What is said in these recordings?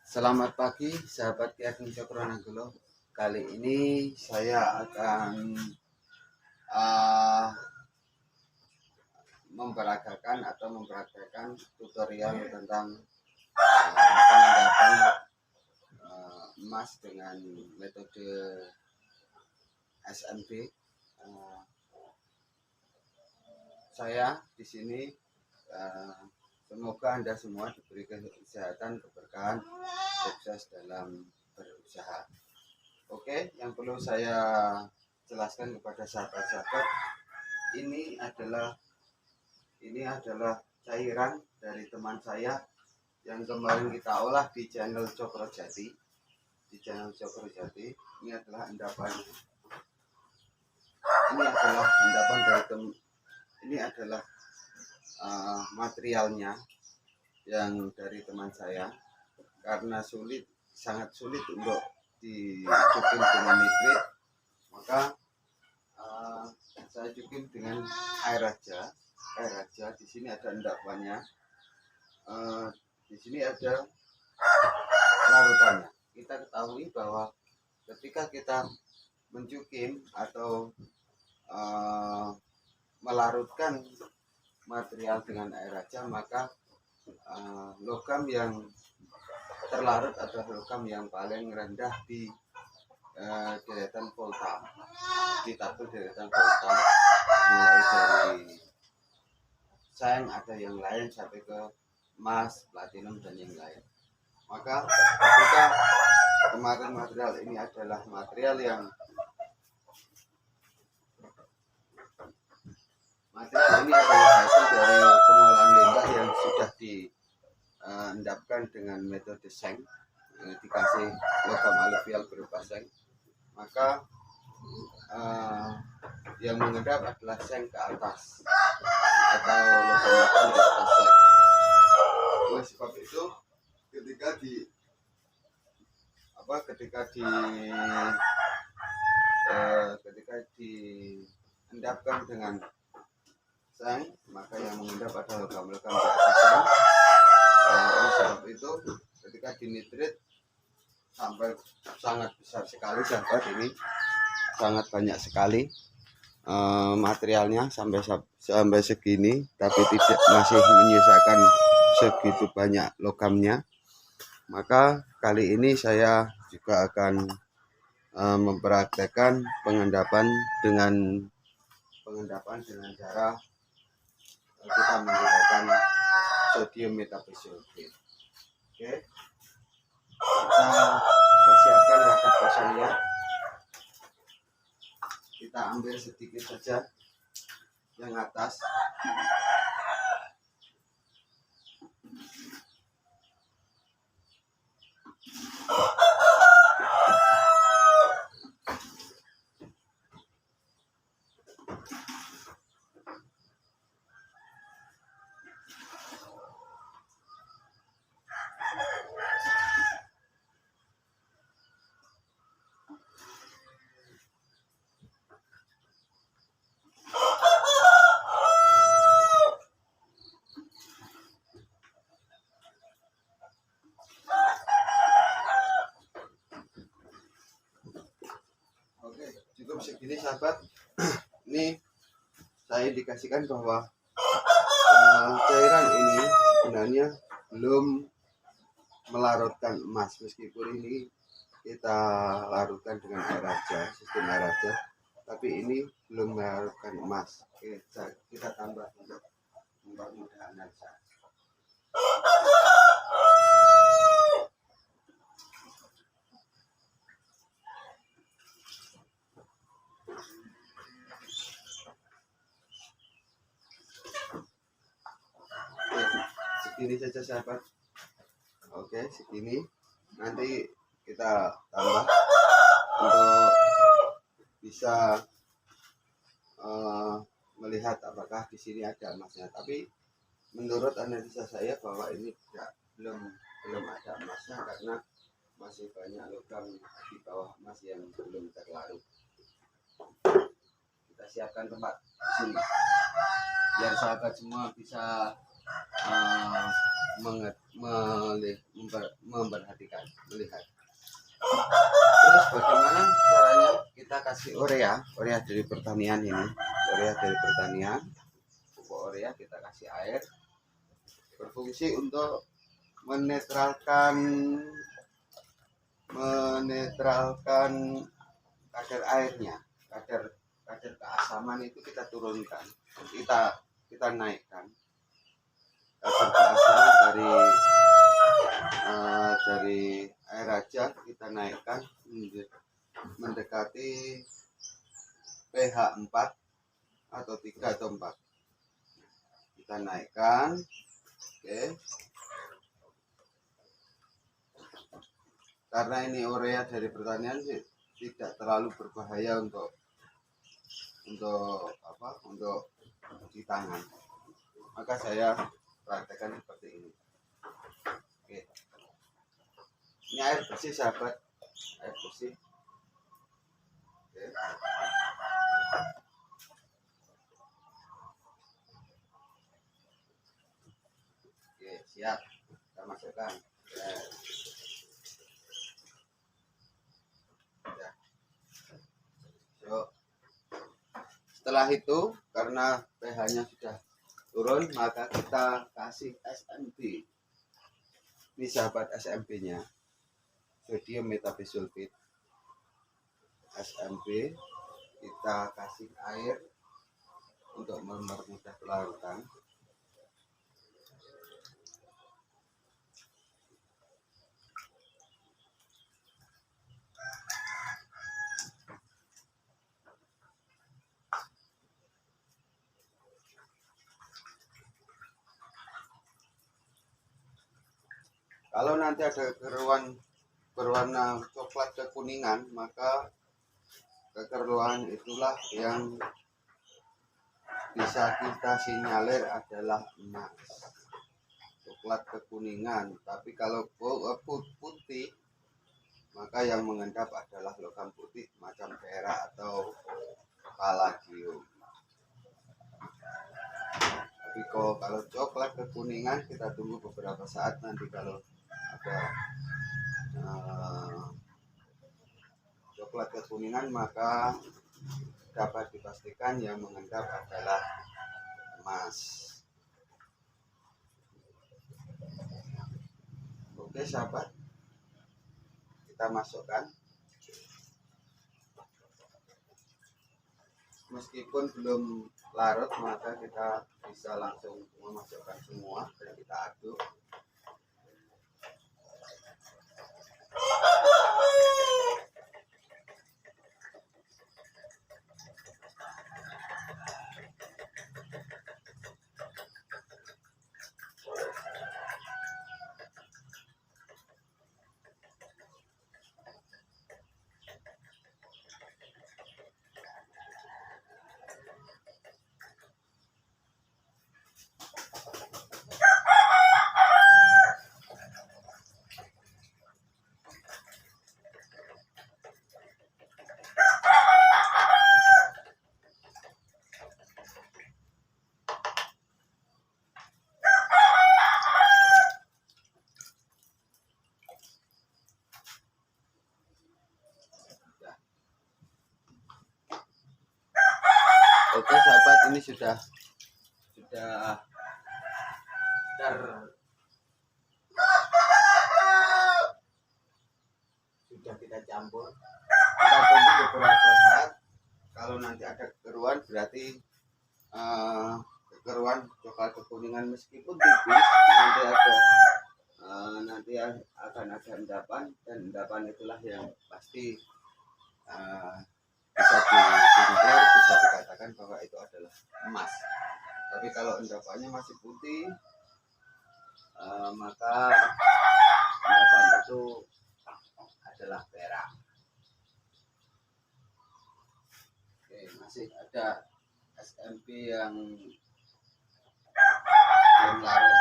Selamat pagi sahabat Ki Ageng Cokronagolo. Kali ini saya akan uh, mempraktekkan tutorial tentang penanggapan emas dengan metode SMB. Saya di sini semoga Anda semua diberi kesehatan, keberkahan, sukses dalam berusaha. Oke, yang perlu saya jelaskan kepada sahabat-sahabat, ini adalah cairan dari teman saya yang kemarin kita olah di channel Cokrojati. Ini adalah endapan. Ini adalah materialnya yang dari teman saya, karena sangat sulit untuk dicukim dengan nitrit, maka saya cukim dengan air raja. Di sini ada endapannya, di sini ada larutannya. Kita ketahui bahwa ketika kita mencukim atau melarutkan material dengan air raja, maka logam yang terlarut adalah logam yang paling rendah di deretan volta, di tabel deretan volta, mulai dari seng, ada yang lain sampai ke emas, platinum dan yang lain. Maka ketika kemarin material ini adalah material yang hasil dari pengolahan limbah yang sudah diendapkan dengan metode seng, dikasih logam aluvial berupa seng, maka yang mengendap adalah seng ke atas atau logam di atas seng. Oleh sebab itu, ketika diendapkan dengan seng, maka yang mengendap adalah logam-logam di atas seng. Oleh sebab itu, ketika dinitrit sampai sangat besar sekali, sahabat, ini sangat banyak sekali materialnya sampai segini, tapi masih menyisakan segitu banyak logamnya. Maka kali ini saya juga akan mempraktekkan pengendapan dengan cara kita menggunakan sodium metabisulfit. Oke, kita persiapkan rangka kosongnya. Kita ambil sedikit saja yang atas. Cukup segini, sahabat. Ini saya indikasikan bahwa cairan ini sebenarnya belum melarutkan emas, meskipun ini kita larutkan dengan air raja, sistem air raja, tapi ini belum melarutkan emas. Oke, kita tambah untuk mempermudah analisa. Segini saja, sahabat. Oke, segini. Nanti kita tambah untuk bisa melihat apakah di sini ada emasnya. Tapi menurut analisa saya bahwa ini belum ada emasnya, karena masih banyak logam di bawah emas yang belum terlarut. Kita siapkan tempat di sini biar sahabat semua bisa memperhatikan, melihat. Terus bagaimana caranya kita kasih urea dari pertanian ini, urea dari pertanian, pupuk urea kita kasih air, berfungsi untuk menetralkan kadar airnya, kadar keasaman itu kita turunkan, kita naikkan kadar keasaman dari air aja kita naikkan mendekati pH 4 atau 3 atau 4 kita naikkan. Oke, karena ini urea dari pertanian sih tidak terlalu berbahaya untuk di tangan, maka saya praktekkan seperti ini. Oke, ini air bersih sahabat, air bersih. Oke. Oke, siap, kita masukkan. Setelah itu, karena pH-nya sudah turun, maka kita kasih SMP. Ini sahabat SMP-nya, sodium metabisulfit. SMP kita kasih air untuk mempermudah pelarutan. Kalau nanti ada keruan berwarna coklat kekuningan, maka kekeruan itulah yang bisa kita sinyalir adalah emas, coklat kekuningan. Tapi kalau putih, maka yang mengendap adalah logam putih macam perak atau palladium. Tapi kalau coklat kekuningan, kita tunggu beberapa saat, nanti kalau ada coklat kekuningan maka dapat dipastikan yang mengendap adalah emas. Oke sahabat, kita masukkan. Meskipun belum larut, maka kita bisa langsung memasukkan semua dan kita aduk. Oke sahabat, ini sudah kita campur. Kita tunggu beberapa saat. Kalau nanti ada kekeruan, berarti kekeruan coklat kekuningan meskipun tipis, nanti akan ada endapan, dan endapan itulah yang pasti bisa dinilai, bisa dikatakan bahwa itu adalah emas. Tapi kalau endapannya masih putih, maka endapan itu adalah perak. Oke, masih ada SMP yang belum larut.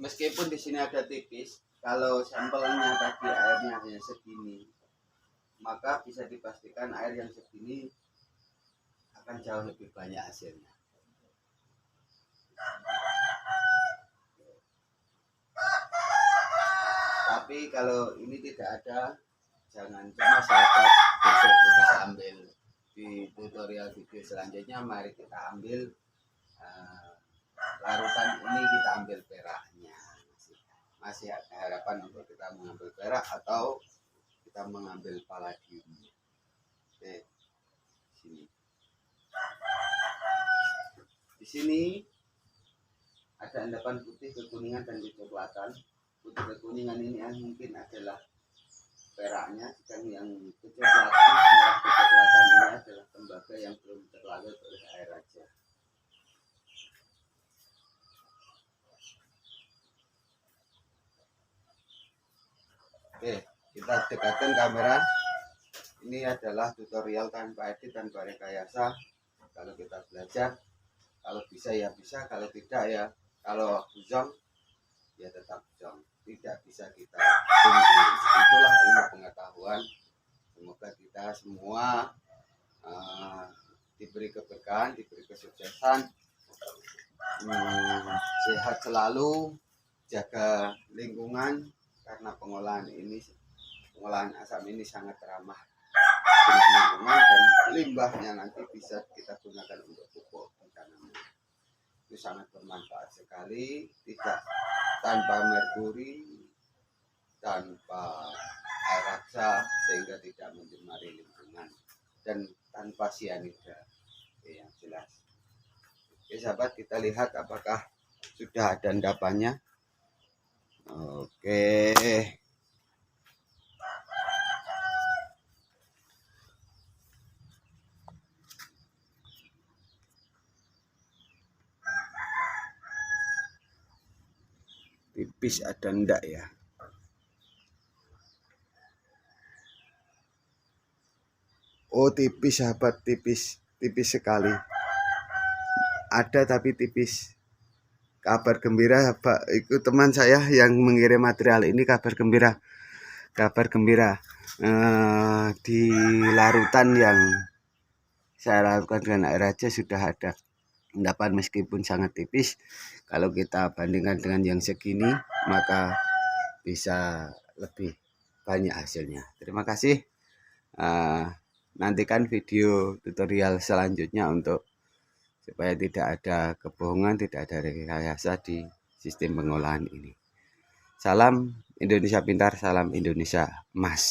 meskipun di sini ada tipis, kalau sampelnya tadi airnya hanya segini, maka bisa dipastikan air yang segini akan jauh lebih banyak hasilnya. Tapi kalau ini tidak ada, jangan cuma sahabat, besok kita ambil di tutorial video selanjutnya. Mari kita ambil larutan ini, kita ambil peraknya. Masih ada harapan untuk kita mengambil perak atau kita mengambil palladium. Oke, sini. Di sini ada endapan putih, kekuningan, dan kecoklatan. Putih kekuningan ini mungkin adalah peraknya, sedang yang kecoklatan, merah kecoklatan ini adalah tembaga yang belum terlarut oleh air raja. Oke, kita dekatkan kamera. Ini adalah tutorial tanpa edit, tanpa rekayasa. Kalau kita belajar, kalau bisa ya bisa, kalau tidak ya, kalau zong ya tetap zong. Tidak bisa kita tunggu. Itulah ilmu pengetahuan. Semoga kita semua diberi keberkahan, diberi kesuksesan, sehat selalu, jaga lingkungan, karena pengolahan asam ini sangat ramah dengan lingkungan, dan limbahnya nanti bisa kita gunakan untuk pupuk tanaman. Itu sangat bermanfaat sekali, tidak tanpa merkuri, tanpa air raja, sehingga tidak mencemari lingkungan, dan tanpa sianida. Oke, yang jelas. Oke sahabat, kita lihat apakah sudah ada endapannya. Oke, tipis ada enggak ya? Oh tipis sahabat, tipis sekali. Ada tapi tipis. Kabar gembira Pak, itu teman saya yang mengirim material ini, kabar gembira. Di larutan yang saya lakukan dengan air raja sudah ada endapan meskipun sangat tipis. Kalau kita bandingkan dengan yang segini, maka bisa lebih banyak hasilnya. Terima kasih. Nantikan video tutorial selanjutnya untuk supaya tidak ada kebohongan, tidak ada rekayasa di sistem pengolahan ini. Salam Indonesia Pintar, salam Indonesia Emas.